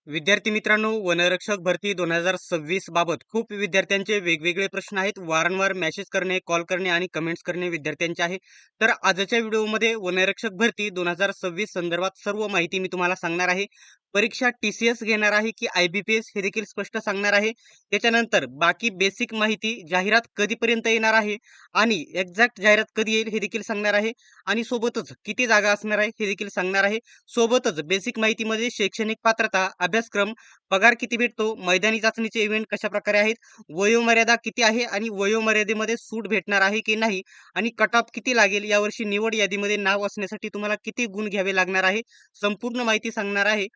विद्यार्थी मित्रांनो, वनरक्षक भरती 2026 बाबत खूप विद्यार्थ्यांचे वेगवेगळे प्रश्न आहेत. वारंवार मेसेज करणे, कॉल करणे आणि कमेंट्स करणे विद्यार्थ्यांचे आहे. तर आजच्या व्हिडिओमध्ये वनरक्षक भरती 2026 संदर्भात सर्व माहिती मी तुम्हाला सांगणार आहे. परीक्षा TCS घेणार आहे की IBPS हे देखील स्पष्ट सांगणार आहे. त्याच्यानंतर बाकी बेसिक माहिती, जाहिरात कधीपर्यंत येणार आहे आणि एक्झॅक्ट जाहिरात कधी येईल हे देखील सांगणार आहे. आणि सोबतच किती जागा असणार आहे हे देखील सांगणार आहे. सोबतच बेसिक माहितीमध्ये शैक्षणिक पात्रता, अभ्यासक्रम, पगार किती भेटतो, मैदानी चाचणीचे इव्हेंट कशा प्रकारे आहेत, वयोमर्यादा किती आहे आणि वयोमर्यादेमध्ये सूट भेटणार आहे की नाही आणि कट ऑफ किती लागेल, यावर्षी निवड यादीमध्ये नाव असण्यासाठी तुम्हाला किती गुण घ्यावे लागणार आहे, संपूर्ण माहिती सांगणार आहे.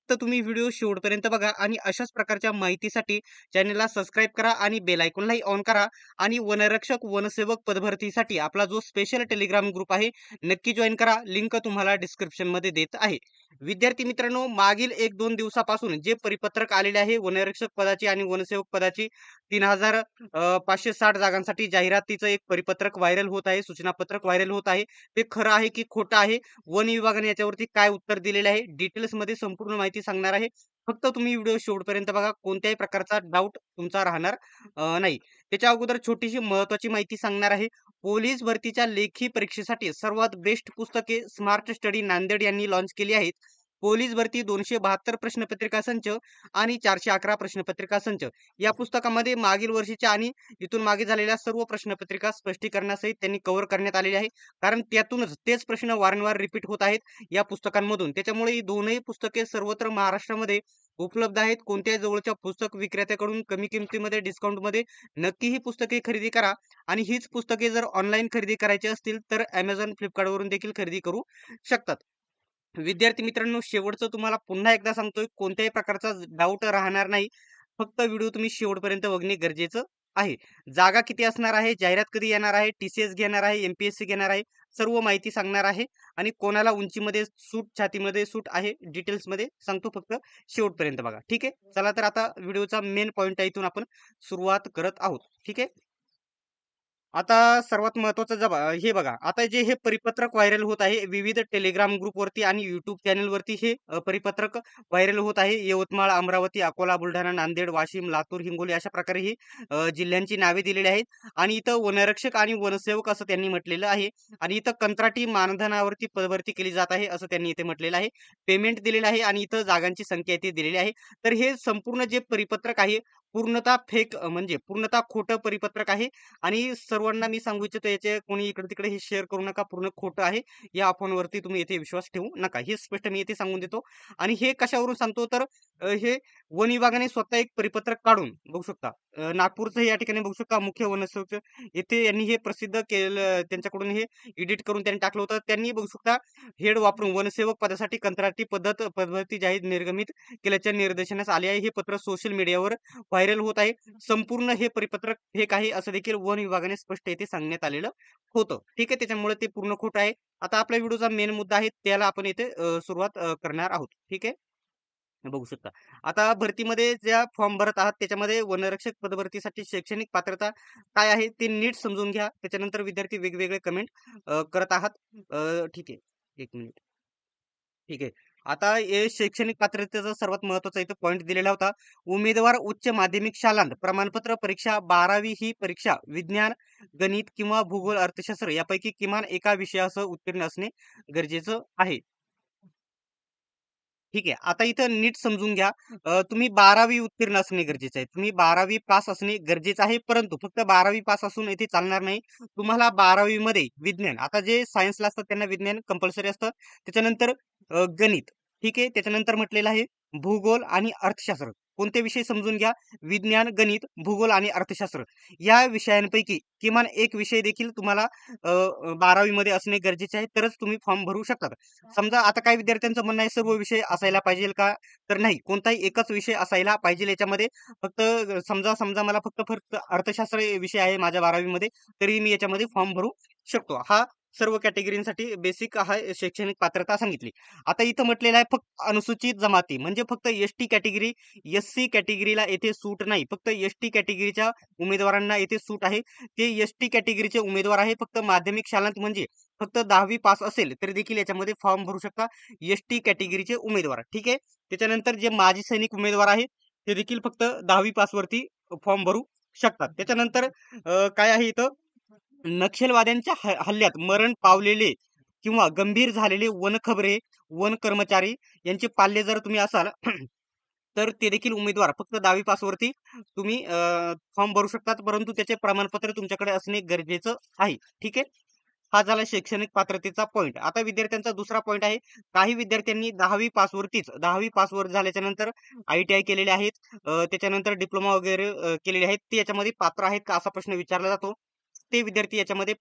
तर तुम्ही व्हिडिओ शेवटपर्यंत बघा आणि अशाच प्रकारच्या माहितीसाठी चॅनलला सबस्क्राईब करा आणि बेल आयकॉनलाही ऑन करा. आणि वनरक्षक वनसेवक पदभरतीसाठी आपला जो स्पेशल टेलिग्राम ग्रुप आहे नक्की जॉईन करा. लिंक तुम्हाला डिस्क्रिप्शन मध्ये देत आहे. विद्यार्थी मित्रांनो, मागील 1-2 दिवसापासून जे परिपत्रक आलेले आहे वनरक्षक पदाची आणि वनसेवक पदाची 3,560 जागांसाठी जाहिरातीचं एक परिपत्रक व्हायरल होत आहे, सूचनापत्रक व्हायरल होत आहे. ते खरं आहे की खोटं आहे, वन विभागाने याच्यावरती काय उत्तर दिलेले आहे, डिटेल्स मध्ये संपूर्ण माहिती सांगणार आहे. फक्त तुम्ही व्हिडिओ शेवटपर्यंत बघा, कोणत्याही प्रकारचा डाऊट तुमचा राहणार नाही. त्याच्या अगोदर छोटीशी महत्वाची माहिती सांगणार आहे. पोलीस भरतीच्या लेखी परीक्षेसाठी सर्वात बेस्ट पुस्तके स्मार्ट स्टडी नांदेड यांनी लॉन्च केली आहेत. पोलीस भरती 272 प्रश्नपत्रिका संच आणि 411 प्रश्नपत्रिका संच या पुस्तकामध्ये मागील वर्षीच्या आणि इथून मागे झालेल्या सर्व प्रश्नपत्रिका स्पष्टीकरणासहित त्यांनी कव्हर करण्यात आलेली आहे. कारण त्यातूनच तेच प्रश्न वारंवार रिपीट होत आहेत या पुस्तकांमधून. त्याच्यामुळे ही दोनही पुस्तके सर्वत्र महाराष्ट्रामध्ये उपलब्ध आहेत. कोणत्याही जवळच्या पुस्तक विक्रेत्याकडून कमी किमतीमध्ये डिस्काउंटमध्ये नक्की ही पुस्तके खरेदी करा. आणि हीच पुस्तके जर ऑनलाईन खरेदी करायची असतील तर Amazon, Flipkart वरून देखील खरेदी करू शकतात. विद्यार्थी मित्रांनो, शेवटचं तुम्हाला पुन्हा एकदा सांगतोय, कोणत्याही प्रकारचा डाऊट राहणार नाही. फक्त व्हिडिओ तुम्ही शेवटपर्यंत बघणे गरजेचं आहे. जागा किती असणार आहे, जाहिरात कधी येणार आहे, TCS घेणार आहे, MPSC घेणार आहे, सर्व माहिती सांगणार आहे. आणि कोणाला उंचीमध्ये सूट, छातीमध्ये सूट आहे, डिटेल्समध्ये सांगतो. फक्त शेवटपर्यंत बघा. ठीक आहे. चला तर आता व्हिडिओचा मेन पॉइंट आहे, इथून आपण सुरुवात करत आहोत. ठीक आहे. आता सर्वात महत्वाचं हे बघा, आता जे हे परिपत्रक व्हायरल होत आहे विविध टेलिग्राम ग्रुपवरती आणि युट्यूब चॅनलवरती, हे परिपत्रक व्हायरल होत आहे. यवतमाळ, अमरावती, अकोला, बुलढाणा, नांदेड, वाशिम, लातूर, हिंगोली अशा प्रकारे ही जिल्ह्यांची नावे दिलेली आहेत. आणि इथं वनरक्षक आणि वनसेवक असं त्यांनी म्हटलेलं आहे. आणि इथं कंत्राटी मानधनावरती पदभरती केली जात आहे असं त्यांनी इथे म्हटलेलं आहे. पेमेंट दिलेलं आहे आणि इथं जागांची संख्या इथे दिलेली आहे. तर हे संपूर्ण जे परिपत्रक आहे पूर्णतः फेक, म्हणजे पूर्णतः खोटं परिपत्रक आहे. आणि सर्वांना मी सांगू इच्छितो, याचे कोणी इकडे तिकडे हे शेअर करू नका, पूर्ण खोटं आहे. या अफवांवरती तुम्ही येथे विश्वास ठेवू नका, हे स्पष्ट मी येथे सांगून देतो. आणि हे कशावरून सांगतो तर हे वन विभागाने स्वतः एक परिपत्रक काढून बघू शकता. नागपूरचं हे या ठिकाणी बघू शकता, मुख्य वनसेवक येथे यांनी हे प्रसिद्ध केलं, त्यांच्याकडून हे एडिट करून त्यांनी टाकलं होतं. त्यांनी बघू शकता, हेड वापरून वनसेवक पदासाठी कंत्राटी पद्धती जाहीर निर्गमित केल्याच्या निर्देशनास आले आहे. हे पत्र सोशल मीडियावर व्हायरल होत आहे. संपूर्ण हे परिपत्रक फेक आहे असं देखील वन विभागाने स्पष्ट येथे सांगण्यात आलेलं होतं. ठीक आहे. त्याच्यामुळे ते पूर्ण खोटं आहे. आता आपल्या व्हिडिओचा मेन मुद्दा आहे, त्याला आपण इथे सुरुवात करणार आहोत. ठीक आहे. बघू शकता. आता भरतीमध्ये ज्या फॉर्म भरत आहात त्याच्यामध्ये वनरक्षक पदभरतीसाठी शैक्षणिक पात्रता काय आहे ते नीट समजून घ्या. त्याच्यानंतर विद्यार्थी वेगवेगळे कमेंट करत आहात. ठीक आहे. 1 मिनिट. ठीक आहे. आता हे शैक्षणिक पात्रतेचा सर्वात महत्वाचा इथं पॉइंट दिलेला होता. उमेदवार उच्च माध्यमिक शालांत प्रमाणपत्र परीक्षा 12वी ही परीक्षा विज्ञान, गणित किंवा भूगोल, अर्थशास्त्र यापैकी किमान एका विषयासह उत्तीर्ण असणे गरजेचं आहे. ठीक आहे. आता इथं नीट समजून घ्या. तुम्ही 12वी उत्तीर्ण असणे गरजेचं आहे. तुम्ही 12वी पास असणे गरजेचं आहे. परंतु फक्त 12वी पास असून इथे चालणार नाही. तुम्हाला 12वी मध्ये विज्ञान, आता जे सायन्सला असतात त्यांना विज्ञान कंपल्सरी असतं. त्याच्यानंतर गणित, ठीक आहे. त्याच्यानंतर म्हटलेलं आहे भूगोल आणि अर्थशास्त्र. कोणते विषय समजून घ्या, विज्ञान, गणित, भूगोल आणि अर्थशास्त्र या विषयांपैकी किमान एक विषय देखील तुम्हाला 12वी मध्ये असणे गरजेचे आहे, तरच तुम्ही फॉर्म भरू शकता. समजा आता काही विद्यार्थ्यांचं म्हणणं आहे सर्व विषय असायला पाहिजे का, तर नाही, कोणताही एकच विषय असायला पाहिजे याच्यामध्ये. फक्त समजा समजा मला फक्त फक्त अर्थशास्त्र विषय आहे माझ्या 12वी मध्ये, तरी मी याच्यामध्ये फॉर्म भरू शकतो. हा सर्व कॅटेगरीसाठी बेसिक हा शैक्षणिक पात्रता सांगितली. आता इथं म्हटलेलं आहे फक्त अनुसूचित जमाती म्हणजे फक्त एस-टी कॅटेगरी, एस-सी कॅटेगरीला येथे सूट नाही. फक्त एस-टी कॅटेगरीच्या उमेदवारांना येथे सूट आहे. ते एस-टी कॅटेगरीचे उमेदवार आहे. फक्त माध्यमिक शालांत म्हणजे फक्त 10वी पास असेल तरी देखील याच्यामध्ये फॉर्म भरू शकता एस-टी कॅटेगरीचे उमेदवार. ठीक आहे. त्याच्यानंतर जे माजी सैनिक उमेदवार आहे ते देखील फक्त 10वी पास वरती फॉर्म भरू शकतात. त्याच्यानंतर काय आहे इथं नक्षलवाद्यांच्या हल्ल्यात मरण पावलेले किंवा गंभीर झालेले वनखबरे, वन कर्मचारी यांचे पाल्य जर तुम्ही असाल तर ते देखील उमेदवार फक्त 10वी पास वरती तुम्ही फॉर्म भरू शकतात. परंतु त्याचे प्रमाणपत्र तुमच्याकडे असणे गरजेचं आहे. ठीक आहे. हा झाला शैक्षणिक पात्रतेचा पॉईंट. आता विद्यार्थ्यांचा दुसरा पॉईंट आहे. काही विद्यार्थ्यांनी 10वी पास वरतीच 10वी पास वर झाल्याच्या नंतर आय-टी-आय केलेले आहेत. त्याच्यानंतर डिप्लोमा वगैरे केलेले आहेत. ते याच्यामध्ये पात्र आहेत का असा प्रश्न विचारला जातो. ते विद्यार्थी याच्यामध्ये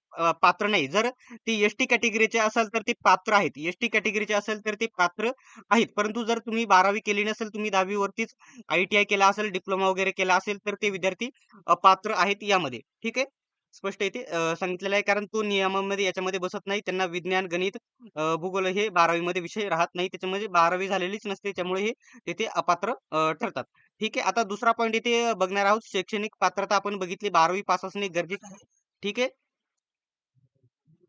पात्र नाही. जर ते एस-टी कॅटेगरीचे असाल तर ते पात्र आहेत. एस-टी कॅटेगरीचे असेल तर ते पात्र आहेत. परंतु जर तुम्ही 12वी केली नसेल, तुम्ही 10वी वरतीच आय-टी-आय केला असेल, डिप्लोमा वगैरे केला असेल तर ते विद्यार्थी अपात्र आहेत यामध्ये. ठीक आहे. स्पष्ट इथे सांगितलेलं आहे कारण तो नियमामध्ये याच्यामध्ये बसत नाही. त्यांना विज्ञान, गणित, भूगोल हे 12वी मध्ये विषय राहत नाही. त्याच्यामध्ये 12वी झालेलीच नसते. त्यामुळे हे तिथे अपात्र ठरतात. ठीक आहे. आता दुसरा पॉईंट इथे बघणार आहोत. शैक्षणिक पात्रता आपण बघितली 12वी पास असणे गरजेचं आहे. ठीक आहे.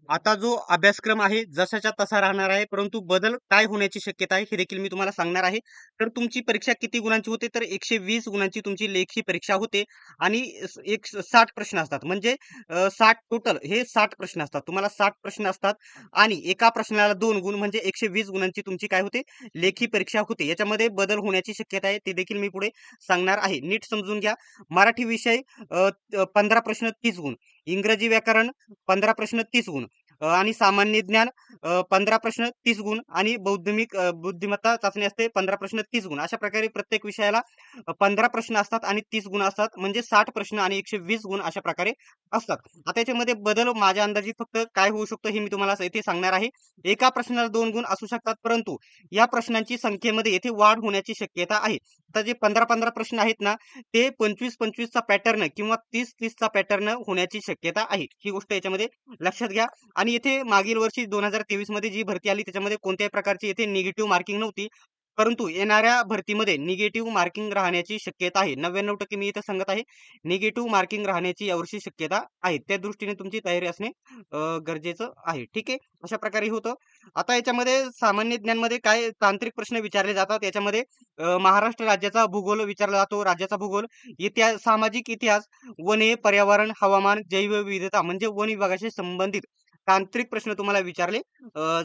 आता जो अभ्यासक्रम आहे जसाच्या तसा राहणार आहे, परंतु बदल काय होण्याची शक्यता आहे हे देखील मी तुम्हाला सांगणार आहे. तर तुमची परीक्षा किती गुणांची होते तर 120 गुणांची तुमची लेखी परीक्षा होते आणि 60 प्रश्न असतात. म्हणजे 60 टोटल हे 60 प्रश्न असतात. तुम्हाला 60 प्रश्न असतात आणि एका प्रश्नाला 2 गुण म्हणजे 120 गुणांची तुमची काय होते लेखी परीक्षा होते. याच्यामध्ये बदल होण्याची शक्यता आहे ते देखील मी पुढे सांगणार आहे. नीट समजून घ्या. मराठी विषय 15 प्रश्न 30 गुण, इंग्रजी व्याकरण 15 प्रश्न 30 गुण, आणि सामान्य ज्ञान 15 प्रश्न 30 गुण आणि बौद्धिक बुद्धिमत्ता चाचणी असते 15 प्रश्न 30 गुण. अशा प्रकारे प्रत्येक विषयाला 15 प्रश्न असतात आणि 30 गुण असतात. म्हणजे 60 प्रश्न आणि 120 गुण अशा प्रकारे असतात. आता याच्यामध्ये बदल माझ्या अंदाजे फक्त काय होऊ शकतो हे मी तुम्हाला इथे सांगणार आहे. एका प्रश्नाला 2 गुण असू शकतात, परंतु या प्रश्नांची संख्येमध्ये येथे वाढ होण्याची शक्यता आहे. आता जे 15-15 प्रश्न आहेत ना ते 25-25 चा पॅटर्न किंवा 30-30 चा पॅटर्न होण्याची शक्यता आहे. ही गोष्ट याच्यामध्ये लक्षात घ्या. आणि येथे मागील वर्षी 2023 मध्ये जी भरती आली त्याच्यामध्ये कोणत्याही प्रकारची येथे निगेटिव्ह मार्किंग नव्हती. परंतु येणाऱ्या भरतीमध्ये निगेटिव्ह मार्किंग राहण्याची शक्यता आहे. 99% मी इथं सांगत आहे. निगेटिव्ह मार्किंग राहण्याची यावर्षी शक्यता आहे. त्या दृष्टीने तुमची तयारी असणे गरजेचं आहे. ठीक आहे. अशा प्रकारे होतं. आता याच्यामध्ये सामान्य ज्ञानमध्ये काय तांत्रिक प्रश्न विचारले जातात. याच्यामध्ये महाराष्ट्र राज्याचा भूगोल विचारला जातो. राज्याचा भूगोल, इतिहास, सामाजिक इतिहास, वने, पर्यावरण, हवामान, जैवविविधता म्हणजे वन विभागाशी संबंधित तांत्रिक प्रश्न तुम्हाला विचारले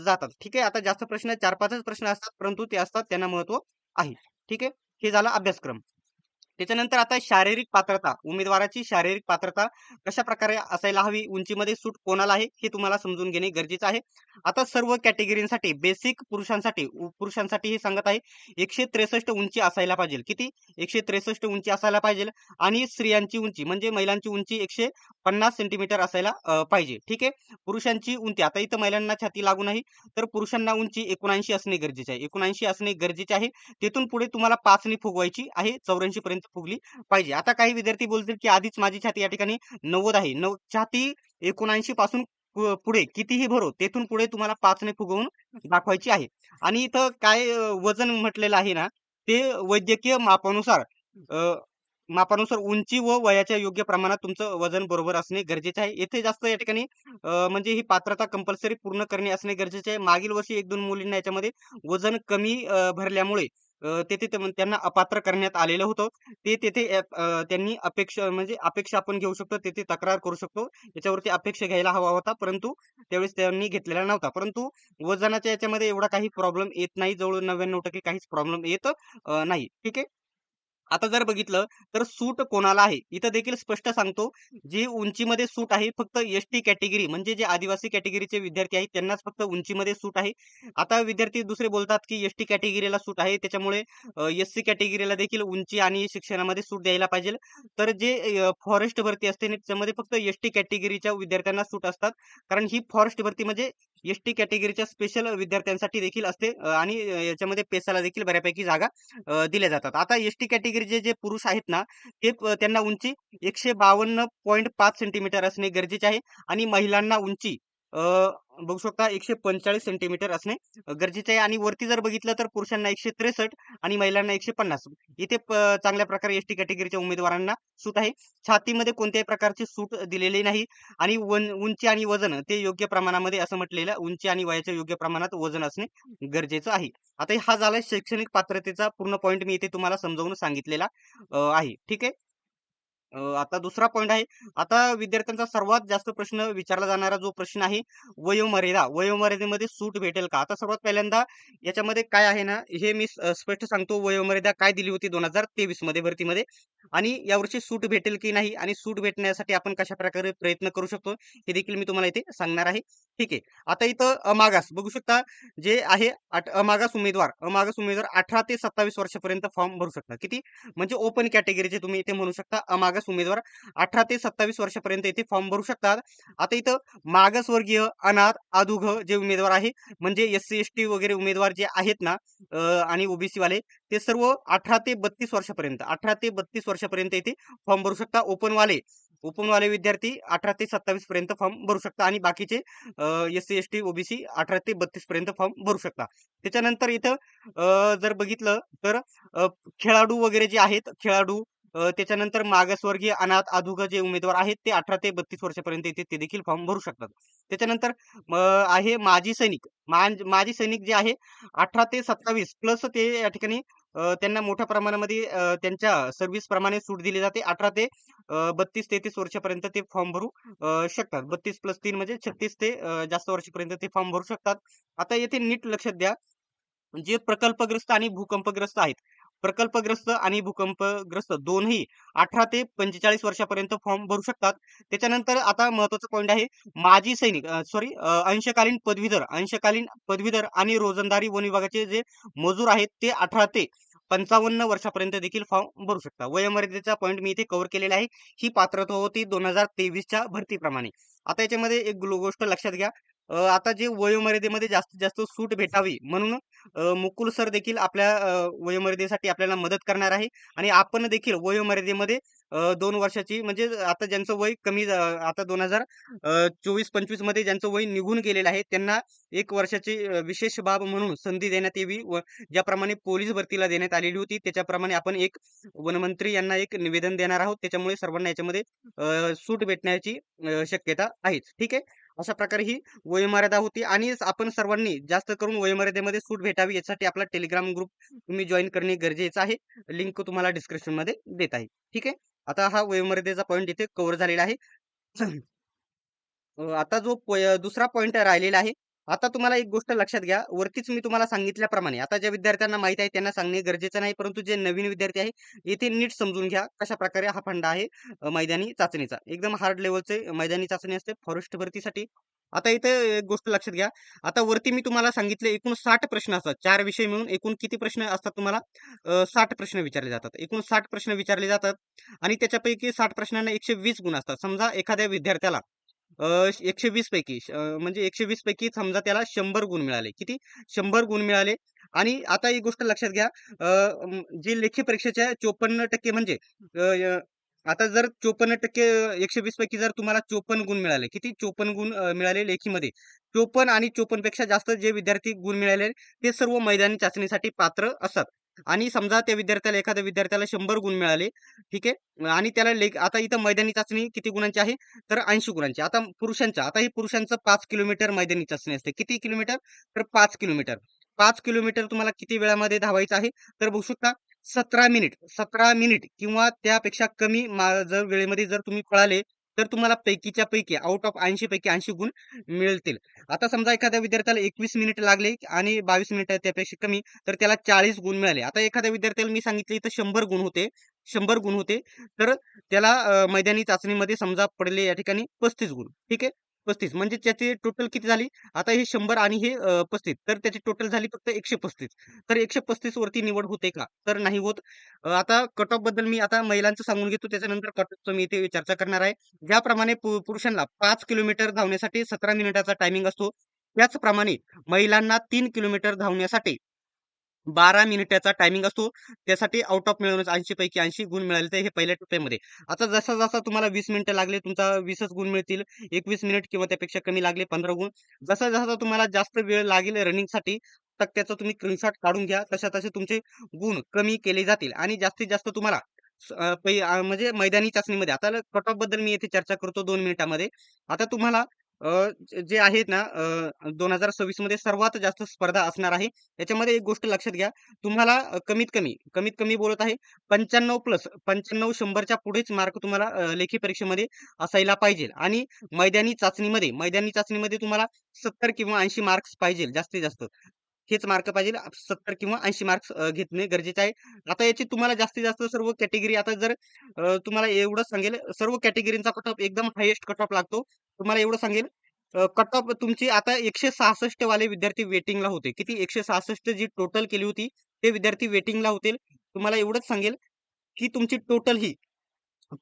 जातात. ठीक आहे. आता जास्त प्रश्न 4-5च प्रश्न असतात, परंतु ते असतात त्यांना महत्त्व आहे. ठीक आहे. हे झाला अभ्यासक्रम. त्याच्यानंतर आता शारीरिक पात्रता, उमेदवाराची शारीरिक पात्रता कशा प्रकारे असायला हवी, उंचीमध्ये सूट कोणाला आहे हे तुम्हाला समजून घेणे गरजेचं आहे. आता सर्व कॅटेगरीसाठी बेसिक पुरुषांसाठी पुरुषांसाठी हे सांगत आहे 163 उंची असायला पाहिजे. किती? 163 उंची असायला पाहिजे आणि स्त्रियांची उंची म्हणजे महिलांची उंची 150 सेंटीमीटर असायला पाहिजे. ठीक आहे. पुरुषांची उंची आता इथं महिलांना छाती लागू नाही तर पुरुषांना उंची 79 असणे गरजेचे आहे. 79 असणे गरजेचे आहे. तिथून पुढे तुम्हाला 5 ने फुगवायची आहे. 84 पर्यंत फुगली पाहिजे. आता काही विद्यार्थी बोलतील की आधीच माझी छाती या ठिकाणी 90 आहे. छाती 79 पासून पुढे कितीही भरो तेथून पुढे तुम्हाला 5 ने फुगवून दाखवायची आहे. आणि इथं काय वजन म्हटलेलं आहे ना ते वैद्यकीय मापानुसार उंची व वयाच्या योग्य प्रमाणात तुमचं वजन बरोबर असणे गरजेचे आहे. येथे जास्त या ठिकाणी म्हणजे ही पात्रता कंपल्सरी पूर्ण करणे असणे गरजेचे आहे. मागील वर्षी 1-2 मुलींना याच्यामध्ये वजन कमी भरल्यामुळे तेथे त्यांना अपात्र करण्यात आलेलं होतं. ते तेथे त्यांनी अपेक्षा म्हणजे अपेक्षा आपण घेऊ शकतो. तेथे तक्रार करू शकतो. याच्यावरती अपेक्षा घ्यायला हवा होता. परंतु त्यावेळेस त्यांनी घेतलेला नव्हता. परंतु वजनाच्या याच्यामध्ये एवढा काही प्रॉब्लेम येत नाही. जवळ 99% काहीच प्रॉब्लेम येत नाही. ठीक आहे. आता जर बघितलं तर सूट कोणाला आहे इथं देखील स्पष्ट सांगतो. जी उंचीमध्ये सूट आहे फक्त एस-टी कॅटेगरी म्हणजे जे आदिवासी कॅटेगरीचे विद्यार्थी आहेत त्यांनाच फक्त उंचीमध्ये सूट आहे. आता विद्यार्थी दुसरे बोलतात की एस-टी कॅटेगरीला सूट आहे त्याच्यामुळे एस-सी कॅटेगरीला देखील उंची आणि शिक्षणामध्ये सूट द्यायला पाहिजे. तर जे फॉरेस्ट भरती असते ना त्याच्यामध्ये फक्त एस-टी कॅटेगरीच्या विद्यार्थ्यांना सूट असतात. कारण ही फॉरेस्ट भरती म्हणजे एस-टी कॅटेगरीच्या स्पेशल विद्यार्थ्यांसाठी देखील असते आणि याच्यामध्ये पेसाला देखील बऱ्यापैकी जागा दिल्या जातात. आता एस-टी कॅटेगरीचे जे पुरुष आहेत ना, ते त्यांना उंची 152.5 सेंटीमीटर असणे गरजेचे आहे आणि महिलांना उंची अ, बघू शकता 145 सेंटीमीटर असणे गरजेचे आहे आणि वरती जर बघितलं तर पुरुषांना 163 आणि महिलांना 150. इथे चांगल्या प्रकारे एसटी कॅटेगरीच्या उमेदवारांना सूट आहे. छातीमध्ये कोणत्याही प्रकारची सूट दिलेली नाही आणि उंची आणि वजन ते योग्य प्रमाणामध्ये असं म्हटलेलं उंची आणि वयाच्या योग्य प्रमाणात वजन असणे गरजेचं आहे. आता हा झाला शैक्षणिक पात्रतेचा पूर्ण पॉइंट मी इथे तुम्हाला समजावून सांगितलेला आहे. ठीक आहे. आता दुसरा पॉइंट आहे. आता विद्यार्थ्यांचा सर्वात जास्त प्रश्न विचारला जाणारा जो प्रश्न आहे, वयोमर्यादा. वयोमर्यादेमध्ये सूट भेटेल का? आता सर्वात पहिल्यांदा याच्यामध्ये काय आहे ना, हे मी स्पष्ट सांगतो वयोमर्यादा काय दिली होती 2023 मध्ये भरतीमध्ये आणि यावर्षी सूट भेटेल की नाही आणि सूट भेटण्यासाठी आपण कशाप्रकारे प्रयत्न करू शकतो, हे देखील मी तुम्हाला इथे सांगणार आहे. ठीक आहे. आता इथं अमागास बघू शकता जे आहे अमागास उमेदवार 18 ते 27 वर्षापर्यंत फॉर्म भरू शकतात. किती? म्हणजे ओपन कॅटेगरीचे तुम्ही इथे म्हणू शकता अमागास उमेदवार 18 ते 27 वर्षापर्यंत इथे फॉर्म भरू शकतात. आता इथं मागासवर्गीय, अनाथ, अधुग जे उमेदवार आहे म्हणजे एस-सी, एस-टी वगैरे उमेदवार जे आहेत ना आणि ओबीसी वाले ते सर्व 18 ते 32 वर्षापर्यंत 18 ते 32 वर्षापर्यंत इथे फॉर्म भरू शकता. ओपनवाले विद्यार्थी 18 ते 27 पर्यंत फॉर्म भरू शकता आणि बाकीचे एस-सी, एस-टी, ओबीसी 18 ते 32 पर्यंत फॉर्म भरू शकता. त्याच्यानंतर इथं जर बघितलं तर अ, खेळाडू वगैरे जे आहेत त्याच्यानंतर मागासवर्गीय अनाथ अधुग जे उमेदवार आहेत ते 18 ते 32 वर्षापर्यंत इथे ते देखील फॉर्म भरू शकतात. त्याच्यानंतर आहे माजी सैनिक जे आहे 18 ते 27 प्लस ते या ठिकाणी त्यांना मोठ्या प्रमाणामध्ये त्यांच्या सर्व्हिस प्रमाणे सूट दिली जाते. 18 ते 32-33 वर्षापर्यंत ते फॉर्म भरू शकतात. 32+3 म्हणजे 36 ते जास्त वर्षापर्यंत ते फॉर्म भरू शकतात. आता येथे नीट लक्षात द्या जे प्रकल्पग्रस्त आणि भूकंपग्रस्त आहेत. प्रकल्पग्रस्त आणि भूकंपग्रस्त दोन्ही 18 ते 45 वर्षापर्यंत फॉर्म भरू शकतात. त्याच्यानंतर आता महत्त्वाचा पॉइंट आहे माजी सैनिक अंशकालीन पदवीधर आणि रोजंदारी वन विभागाचे जे मजूर आहेत ते 18 ते 55 वर्षापर्यंत देखील फॉर्म भरू शकतात. वयोमर्यादेचा पॉइंट मी इथे कव्हर केलेला आहे. ही पात्रता होती 2023च्या भरतीप्रमाणे. आता याच्यामध्ये एक गोष्ट लक्षात घ्या. आता जे वयोमर्यादेमध्ये जास्तीत जास्त सूट भेटावी म्हणून मुकुल सर देखील आपल्या वयोमर्यादेसाठी आपल्याला मदत करणार आहे आणि आपण देखील वयोमर्यादेमध्ये 2 वर्षाची म्हणजे आता ज्यांचं वय आता 2024-25 मध्ये ज्यांचं वय निघून गेलेलं आहे त्यांना 1 वर्षाची विशेष बाब म्हणून संधी देण्यात यावी व ज्याप्रमाणे पोलीस भरतीला देण्यात आलेली होती त्याच्याप्रमाणे आपण एक वनमंत्री यांना एक निवेदन देणार आहोत. त्याच्यामुळे सर्वांना याच्यामध्ये सूट भेटण्याची शक्यता आहेच. ठीक आहे. अशा प्रकारे ही वयोमर्यादा होती आणि आपण सर्वांनी जास्त करून वयोमर्यादेमध्ये सूट भेटावी यासाठी आपला टेलिग्राम ग्रुप तुम्ही जॉईन करणे गरजेचं आहे. लिंक तुम्हाला डिस्क्रिप्शन मध्ये देत आहे. ठीक आहे. आता हा वयोमर्यादेचा पॉइंट इथे कव्हर झालेला आहे. आता जो दुसरा पॉइंट राहिलेला आहे. आता तुम्हाला एक गोष्ट लक्षात घ्या. वरतीच मी तुम्हाला सांगितल्याप्रमाणे आता ज्या विद्यार्थ्यांना माहित आहे त्यांना सांगणे गरजेचं नाही. परंतु जे नवीन विद्यार्थी आहे, इथे नीट समजून घ्या कशाप्रकारे हा फंडा आहे मैदानी चाचणीचा. एकदम हार्ड लेव्हलचे मैदानी चाचणी असते फॉरेस्ट भरतीसाठी. आता इथे एक गोष्ट लक्षात घ्या. आता वरती मी तुम्हाला सांगितले एकूण 60 प्रश्न असतात. 4 विषय मिळून एकूण किती प्रश्न असतात तुम्हाला? 60 प्रश्न विचारले जातात. एकूण 60 प्रश्न विचारले जातात आणि त्याच्यापैकी 60 प्रश्नांना 120 गुण असतात. समजा एखाद्या विद्यार्थ्याला 120 पैकी म्हणजे 120 पैकी समजा त्याला 100 गुण मिळाले. किती? 100 गुण मिळाले आणि आता एक गोष्ट लक्षात घ्या. जे लेखी परीक्षेच्या 54% म्हणजे अ, य आता जर 54% 120 पैकी जर तुम्हाला 54 गुण मिळाले. किती? 54 गुण मिळाले लेखीमध्ये. 54 आणि 54 पेक्षा जास्त जे विद्यार्थी गुण मिळाले ते सर्व मैदानी चाचणीसाठी पात्र असतात. आणि समजा त्या एखाद्या विद्यार्थ्याला 100 गुण मिळाले. ठीक आहे. आणि त्याला आता इथं मैदानी चाचणी किती गुणांची आहे? तर 80 गुणांची. आता हे पुरुषांचं 5 किलोमीटर मैदानी चाचणी असते. किती किलोमीटर? तर 5 किलोमीटर. 5 किलोमीटर तुम्हाला किती वेळामध्ये धावायचं आहे? तर बघू शकता 17 मिनिट किंवा त्यापेक्षा कमी जर वेळेमध्ये जर तुम्ही पळाले, तर तुम्हाला पैकीच्या पैकी आउट ऑफ 80 पैकी 80 गुण मिळतील. आता समजा एखाद्या विद्यार्थ्याला 21 मिनिट लागले आणि 22 मिनिटं त्यापेक्षा कमी, तर त्याला 40 गुण मिळाले. आता एखाद्या विद्यार्थ्याला मी सांगितले इथं 100 गुण होते. 100 गुण होते. तर त्याला मैदानी चाचणीमध्ये समजा पडले या ठिकाणी 35 गुण. ठीक आहे. 35 म्हणजे त्याची टोटल किती झाली? आता हे 100 आणि हे 35 तर त्याची टोटल झाली फक्त 135. तर 135 वरती निवड होते का? तर नाही होत. आता कट ऑफ बद्दल मी आता महिलांचं सांगून घेतो त्याच्यानंतर कट ऑफचं मी इथे चर्चा करणार आहे. ज्याप्रमाणे पुरुषांना 5 किलोमीटर धावण्यासाठी 17 मिनिटाचा टायमिंग असतो. त्याचप्रमाणे महिलांना 3 किलोमीटर धावण्यासाठी 12 मिनिटाचा टायमिंग असतो. त्यासाठी आउट ऑफ मिळवूनच 80 पैकी 80 गुण मिळाले तर हे पहिल्या टप्प्यामध्ये. आता जसा-जसा तुम्हाला 20 मिनिटं लागले तुमचा 20च गुण मिळतील. 21 मिनिट किंवा त्यापेक्षा कमी लागले 15 गुण. जसा-जसा तुम्हाला जास्त वेळ लागेल रनिंगसाठी तर त्याचा तुम्ही स्क्रीनशॉट काढून घ्या. तसे तुमचे गुण कमी केले जातील आणि जास्तीत जास्त तुम्हाला म्हणजे मैदानी चाचणीमध्ये आता कट ऑफ बद्दल मी येथे चर्चा करतो 2 मिनिटामध्ये. आता तुम्हाला जे आहेत ना 2026 मध्ये सर्वात जास्त स्पर्धा असणार आहे. याच्यामध्ये एक गोष्ट लक्षात घ्या. तुम्हाला कमीत कमी बोलत आहे 95 प्लस 95 100च्या पुढेच मार्क तुम्हाला लेखी परीक्षेमध्ये असायला पाहिजे आणि मैदानी चाचणीमध्ये तुम्हाला 70 किंवा 80 मार्क्स पाहिजे जास्तीत जास्त. हेच मार्क पाहिजे 70 किंवा 80 मार्क्स घेणे गरजेचे आहे. आता याची तुम्हाला जास्तीत जास्त सर्व कॅटेगरी आता जर तुम्हाला एवढं सांगेल सर्व कॅटेगरीचा कट ऑफ एकदम हायेस्ट कट ऑफ लागतो. तुम्हाला एवढं सांगेल कट ऑफ तुमची आता 166 वाले विद्यार्थी वेटिंगला होते. किती 166 जी टोटल केली होती, ते विद्यार्थी वेटिंगला होते. तुम्हाला एवढंच सांगेल, की तुमची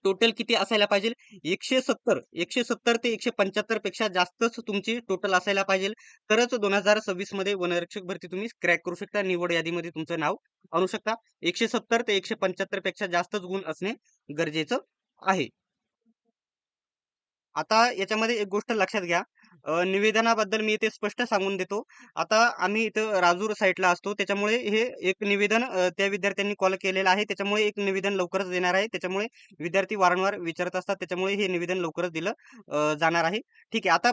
टोटल किती असायला पाहिजे? 170 ते 175 पेक्षा जास्तच तुमची टोटल असायला पाहिजे. तरच 2026 मध्ये वनरक्षक भरती तुम्ही क्रॅक करू शकता. निवड यादीमध्ये तुमचं नाव आणू शकता. 170 ते 175 पेक्षा जास्तच गुण असणे गरजेचं आहे. आता याच्यामध्ये एक गोष्ट लक्षात घ्या. निवेदनाबद्दल मी इथे स्पष्ट सांगून देतो. आता आम्ही इथं राजूर साईडला असतो. त्याच्यामुळे हे एक निवेदन त्या विद्यार्थ्यांनी कॉल केलेला आहे. त्याच्यामुळे एक निवेदन लवकरच देणार आहे. त्याच्यामुळे विद्यार्थी वारंवार विचारत असतात. त्याच्यामुळे हे निवेदन लवकरच दिलं जाणार आहे. ठीक आहे. आता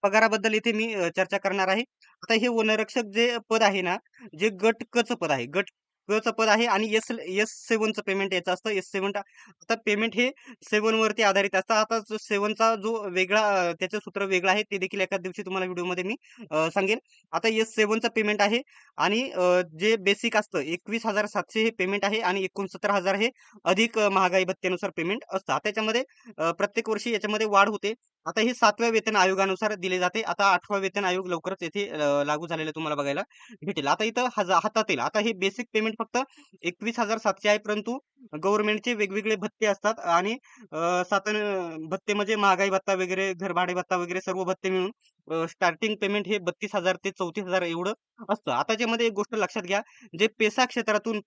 पगाराबद्दल इथे मी चर्चा करणार आहे. आता हे वनरक्षक जे पद आहे ना, जे गट क चं पद आहे. गट क चं पद आहे आणि S7चं पेमेंट याचं असतं. S7 आता पेमेंट हे 7 वरती आधारित असतं. आता जो 7चा जो वेगळा त्याचं सूत्र वेगळं आहे, ते देखील एखाद दिवशी तुम्हाला व्हिडिओमध्ये मी सांगेन. आता S7चं पेमेंट आहे आणि जे बेसिक असतं 21,700 हे पेमेंट आहे आणि 69,000 हे अधिक महागाई भत्त्यानुसार पेमेंट असतं. आता त्याच्यामध्ये प्रत्येक वर्षी याच्यामध्ये वाढ होते. आता हे 7व्या वेतन आयोगानुसार दिले जाते. आता 8वा वेतन आयोग लवकरच येथे लागू झालेलं तुम्हाला बघायला भेटेल. आता इथं हातात येईल. आता हे बेसिक पेमेंट फक्त 21,700 आहे, परंतु गव्हर्नमेंटचे वेगवेगळे भत्ते असतात आणि भत्ते म्हणजे महागाई भत्ता वगैरे, घरभाडे भत्ता वगैरे सर्व भत्ते मिळून स्टार्टिंग पेमेंट हे 32,000 ते 34,000 एवढं असतं. आता त्याच्यामध्ये एक गोष्ट लक्षात घ्या, जे पेसा क्षेत्रातून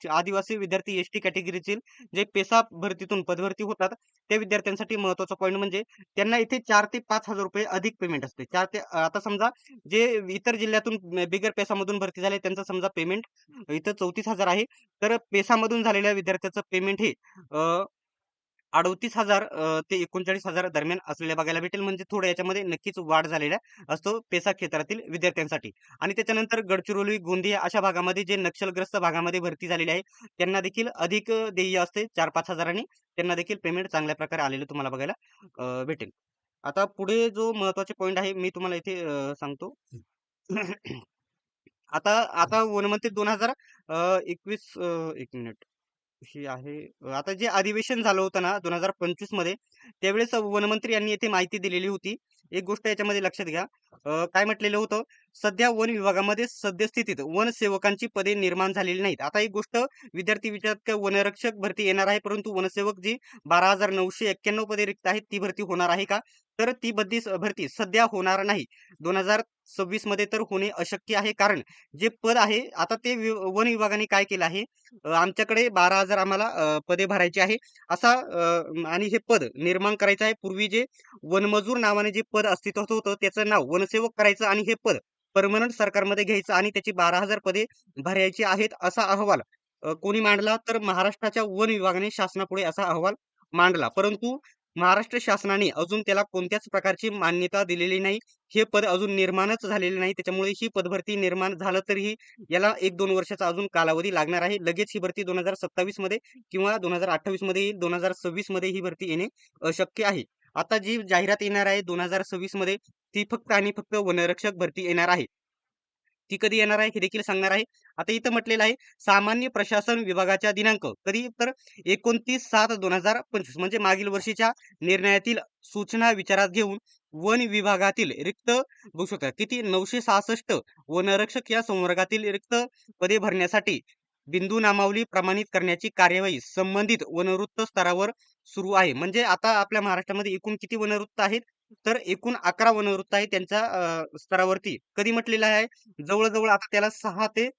आदिवासी विद्यार्थी एस-टी कॅटेगरीचे जे पेसा भरतीतून पदभरती होतात, त्या विद्यार्थ्यांसाठी महत्त्वाचा पॉईंट म्हणजे त्यांना इथे 4 ते 5,000 रुपये अधिक पेमेंट असते. आता समजा जे इतर जिल्ह्यातून बिगर पेसामधून भरती झाले त्यांचं समजा पेमेंट इथं 34,000 आहे. तर पेसामधून झालेल्या विद्यार्थ्याचं पेमेंट हे 38,000 ते 39,000 दरम्यान असलेल्या बघायला भेटेल. म्हणजे थोडं याच्यामध्ये नक्कीच वाढ झालेला असतो पेसा क्षेत्रातील विद्यार्थ्यांसाठी. आणि त्याच्यानंतर गडचिरोली, गोंदिया अशा भागामध्ये जे नक्षलग्रस्त भागामध्ये भरती झालेली आहे, त्यांना देखील अधिक देय असते 4-5 हजारांनी. त्यांना देखील पेमेंट चांगल्या प्रकारे आलेलं तुम्हाला बघायला भेटेल. आता पुढे जो महत्त्वाचे पॉइंट आहे मी तुम्हाला इथे सांगतो. आता आता वनमंत्री 2021 1 मिनिट. ही आहे. आता जे अधिवेशन झालं होतं ना 2025 मध्ये, त्यावेळेस वनमंत्री यांनी येथे माहिती दिलेली होती. एक गोष्ट याच्यामध्ये लक्षात घ्या. काय म्हटलेलं होतं, सध्या वन विभागामध्ये सद्यस्थितीत वनसेवकांची पदे निर्माण झालेली नाहीत. आता एक गोष्ट विद्यार्थी विचारतात की वनरक्षक भरती येणार आहे, परंतु वनसेवक जी 12,991 पदे रिक्त आहेत, ती भरती होणार आहे का? तर ती भरती सध्या होणार नाही. 2026 मध्ये तर होणे अशक्य आहे. कारण जे पद आहे, आता ते वन विभागाने काय केलं आहे, आमच्याकडे 12,000 आम्हाला पदे भरायची आहे. आणि हे पद निर्माण करायचं आहे. पूर्वी जे वनमजूर नावाने जे पद अस्तित्वात होतं, त्याचं नाव वनसेवक करायचं आणि हे पद पर्मनंट सरकारमध्ये घ्यायचं आणि त्याची 12,000 पदे भरायची आहेत, असा अहवाल कोणी मांडला? तर महाराष्ट्राच्या वन विभागाने शासनापुढे असा अहवाल मांडला. परंतु महाराष्ट्र शासनाने अजून त्याला कोणत्याच प्रकारची मान्यता दिलेली नाही. हे पद अजून निर्माणच झालेले नाही. त्याच्यामुळे ही पदभरती निर्माण झालं तरीही याला 1-2 वर्षाचा अजून कालावधी लागणार आहे. लगेच ही भरती 2027 मध्ये किंवा 2028 मध्ये येईल. 2026 मध्ये ही भरती येणे अशक्य आहे. आता जी जाहिरात येणार आहे 2026 मध्ये, ती फक्त आणि फक्त वनरक्षक भरती येणार आहे. ती कधी येणार आहे हे देखील सांगणार आहे. आता इथं म्हटलेलं आहे, सामान्य प्रशासन विभागाच्या दिनांक कधी तर 29/7/2025 म्हणजे मागील वर्षीच्या निर्णयातील सूचना विचारात घेऊन वन विभागातील रिक्त बघू शकता किती 966 वनरक्षक या संवर्गातील रिक्त पदे भरण्यासाठी बिंदू नामावली प्रमाणित करण्याची कार्यवाही संबंधित वनवृत्त स्तरावर सुरू आहे. म्हणजे आता आपल्या महाराष्ट्रामध्ये एकूण किती वनवृत्त आहेत? तर एकूण 11 वनवृत्त आहे त्यांच्या स्तरावरती. कधी म्हटलेलं आहे? जवळ-जवळ आता त्याला 6 ते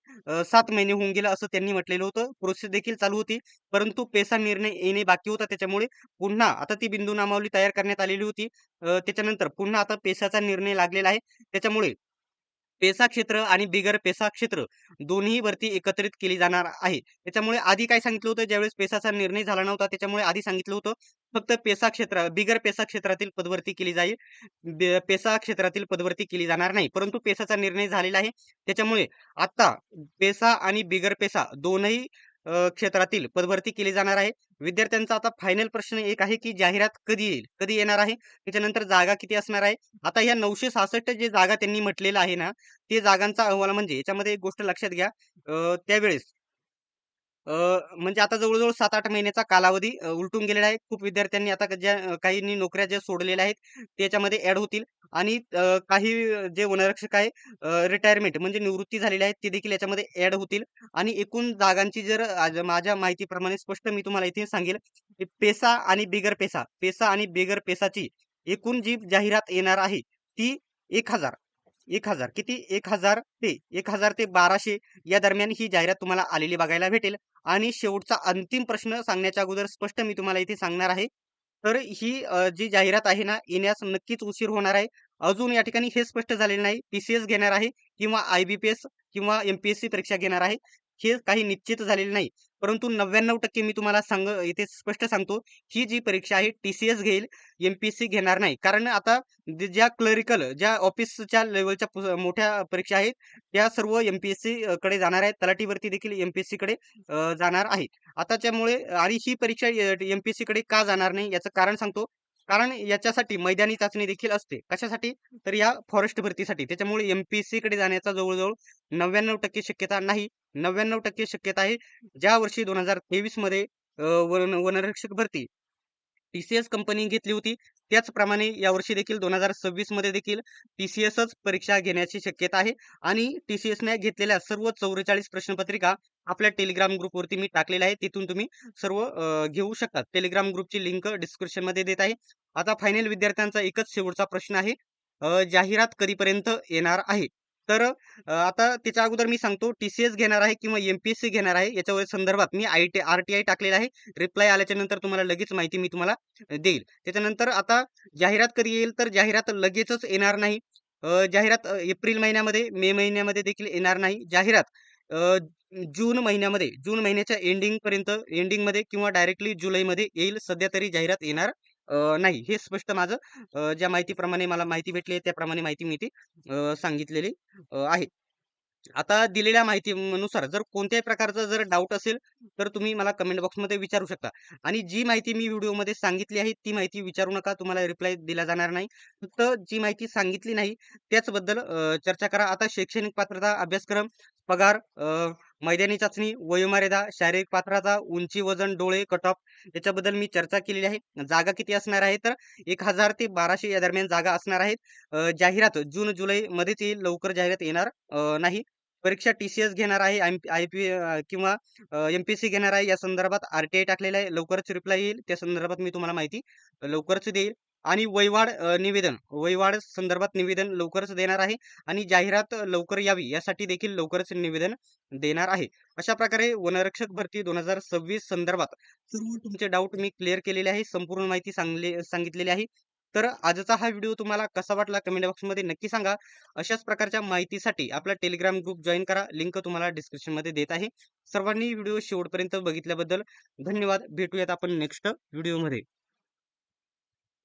7 महिने होऊन गेले असं त्यांनी म्हटलेलं होतं. प्रोसेस देखील चालू होती. परंतु पेसा निर्णय येणे बाकी होता. त्याच्यामुळे पुन्हा आता ती बिंदू नामावली तयार करण्यात आलेली होती. त्याच्यानंतर पुन्हा आता पेसाचा निर्णय लागलेला आहे. त्याच्यामुळे पेसा क्षेत्र आणि बिगर पेसा क्षेत्र दोन्ही भरती एकत्रित केली जाणार आहे. त्याच्यामुळे आधी काय सांगितलं होतं, ज्यावेळेस पेसाचा निर्णय झाला नव्हता, त्याच्यामुळे आधी सांगितलं होतं, फक्त पेसा क्षेत्र बिगर पेसा क्षेत्रातील पदभरती केली जाईल. पेसा क्षेत्रातील पदभरती केली जाणार नाही. परंतु पेसाचा निर्णय झालेला आहे. त्याच्यामुळे आता पेसा आणि बिगर पेसा दोनही क्षेत्रातील पदभरती केली जाणार आहे. विद्यार्थ्यांचा आता फायनल प्रश्न एक आहे, की जाहिरात कधी येईल? कधी येणार आहे? त्याच्यानंतर जागा किती असणार आहे? आता ह्या 966 जे जागा त्यांनी म्हटलेलं आहे ना, ते जागांचा अहवाल म्हणजे याच्यामध्ये एक गोष्ट लक्षात घ्या. त्यावेळेस अ, म्हणजे आता जवळ-जवळ 7-8 महिन्याचा कालावधी उलटून गेलेला आहे. खूप विद्यार्थ्यांनी आता ज्या काहींनी नोकऱ्या ज्या सोडलेल्या आहेत, त्याच्यामध्ये ॲड होतील आणि काही जे वनरक्षक आहे रिटायरमेंट म्हणजे निवृत्ती झालेले आहेत, ते देखील याच्यामध्ये ॲड होतील आणि एकूण जागांची जर आज माझ्या माहितीप्रमाणे स्पष्ट मी तुम्हाला इथे सांगेल, की पेसा आणि बिगर पेसा, पेसा आणि बिगर पेसाची एकूण जी जाहिरात येणार आहे, ती 1000 1000 किती 1000 ते 1200 या दरम्यान ही जाहिरात तुम्हाला आलेली बघायला भेटेल. आणि शेवटचा अंतिम प्रश्न सांगण्याच्या अगोदर स्पष्ट मी तुम्हाला इथे सांगणार आहे. तर ही जी जाहिरात आहे ना, येण्यास नक्कीच उशीर होणार आहे. अजून या ठिकाणी हे स्पष्ट झालेलं नाही, टी-सी-एस घेणार आहे किंवा आय-बी-पी-एस किंवा एम-पी-एस-सी परीक्षा घेणार आहे. हे काही निश्चित झालेलं नाही. परंतु 99% मी तुम्हाला इथे स्पष्ट सांगतो, ही जी परीक्षा आहे टी-सी-एस घेईल, एम-पी-एस-सी घेणार नाही. कारण आता ज्या क्लरिकल, ज्या ऑफिसच्या लेव्हलच्या मोठ्या परीक्षा आहेत, त्या सर्व एम-पी-एस-सी कडे जाणार आहेत. तलाठी भरती देखील एम-पी-एस-सी कडे जाणार आहे. आता त्यामुळे आणि ही परीक्षा एम-पी-एस-सी कडे का जाणार नाही याचं कारण सांगतो. कारण याच्यासाठी मैदानी चाचणी देखील असते. कशासाठी? तर या फॉरेस्ट भरतीसाठी. त्याच्यामुळे एम-पी-एस-सी कडे जाण्याचा जवळ-जवळ 99% शक्यता नाही. 99% शक्यता आहे. ज्या वर्षी 2023 मध्ये वनरक्षक भरती टी-सी-एस कंपनी घेतली होती. त्याचप्रमाणे यावर्षी देखील 2026 मध्ये देखील टी-सी-एसच परीक्षा घेण्याची शक्यता आहे आणि टी-सी-एसने घेतलेल्या सर्व 44 प्रश्नपत्रिका आपल्या टेलिग्राम ग्रुपवरती मी टाकलेल्या आहे. तिथून तुम्ही सर्व घेऊ शकता. टेलिग्राम ग्रुपची लिंक डिस्क्रिप्शनमध्ये देत आहे. आता फायनल विद्यार्थ्यांचा एकच शेवटचा प्रश्न आहे. जाहिरात कधीपर्यंत येणार आहे? तर आता त्याच्या अगोदर मी सांगतो टी-सी-एस घेणार आहे किंवा एम-पी-एस-सी घेणार आहे याच्या संदर्भात मी आर-टी-आय टाकलेला आहे. रिप्लाय आल्याच्या नंतर तुम्हाला लगेच माहिती मी तुम्हाला देईल. त्याच्यानंतर आता जाहिरात कधी येईल तर जाहिरात लगेचच येणार नाही. जाहिरात एप्रिल महिन्यामध्ये, मे महिन्यामध्ये देखील येणार नाही. जाहिरात अ, जून महिन्यामध्ये, जून महिन्याच्या एंडिंगमध्ये किंवा डायरेक्टली जुलैमध्ये येईल. सध्या तरी जाहिरात येणार नाही. हे स्पष्ट माझं ज्या माहितीप्रमाणे मला माहिती भेटली आहे त्याप्रमाणे माहिती मी ती सांगितलेली आहे. आता दिलेल्या माहितीनुसार जर कोणत्याही प्रकारचा जर डाऊट असेल, तर तुम्ही मला कमेंट बॉक्समध्ये विचारू शकता. आणि जी माहिती मी व्हिडिओमध्ये सांगितली आहे, ती माहिती विचारू नका. तुम्हाला रिप्लाय दिला जाणार नाही. फक्त जी माहिती सांगितली नाही, त्याचबद्दल चर्चा करा. आता शैक्षणिक पात्रता, अभ्यासक्रम, पगार, मैदानी चाचणी, वयोमर्यादा, शारीरिक पात्रता, उंची, वजन, डोळे, कट ऑफ याच्याबद्दल मी चर्चा केलेली आहे. जागा किती असणार आहे? तर 1000 ते 1200 या दरम्यान जागा असणार आहेत. जाहिरात जून-जुलैमध्येच येईल. लवकर जाहिरात येणार नाही. परीक्षा टी-सी-एस घेणार आहे, आय-पी किंवा एम-पी-एस-सी घेणार आहे. या संदर्भात आर-टी-आय टाकलेलं आहे. लवकरच रिप्लाय येईल. त्या संदर्भात मी तुम्हाला माहिती लवकरच देईल. आणि वयवाढ संदर्भात निवेदन लवकरच देणार आहे आणि जाहिरात लवकर यावी यासाठी देखील लवकरच निवेदन देणार आहे. अशा प्रकारे वनरक्षक भरती 2026 संदर्भात सर्व तुमचे डाऊट मी क्लिअर केलेले आहे. संपूर्ण माहिती सांगितलेली आहे. तर आजचा हा व्हिडिओ तुम्हाला कसा वाटला कमेंट बॉक्समध्ये नक्की सांगा. अशाच प्रकारच्या माहितीसाठी आपला टेलिग्राम ग्रुप जॉइन करा. लिंक तुम्हाला डिस्क्रिप्शनमध्ये देत आहे. सर्वांनी व्हिडिओ शेवटपर्यंत बघितल्याबद्दल धन्यवाद. भेटूयात आपण नेक्स्ट व्हिडिओमध्ये.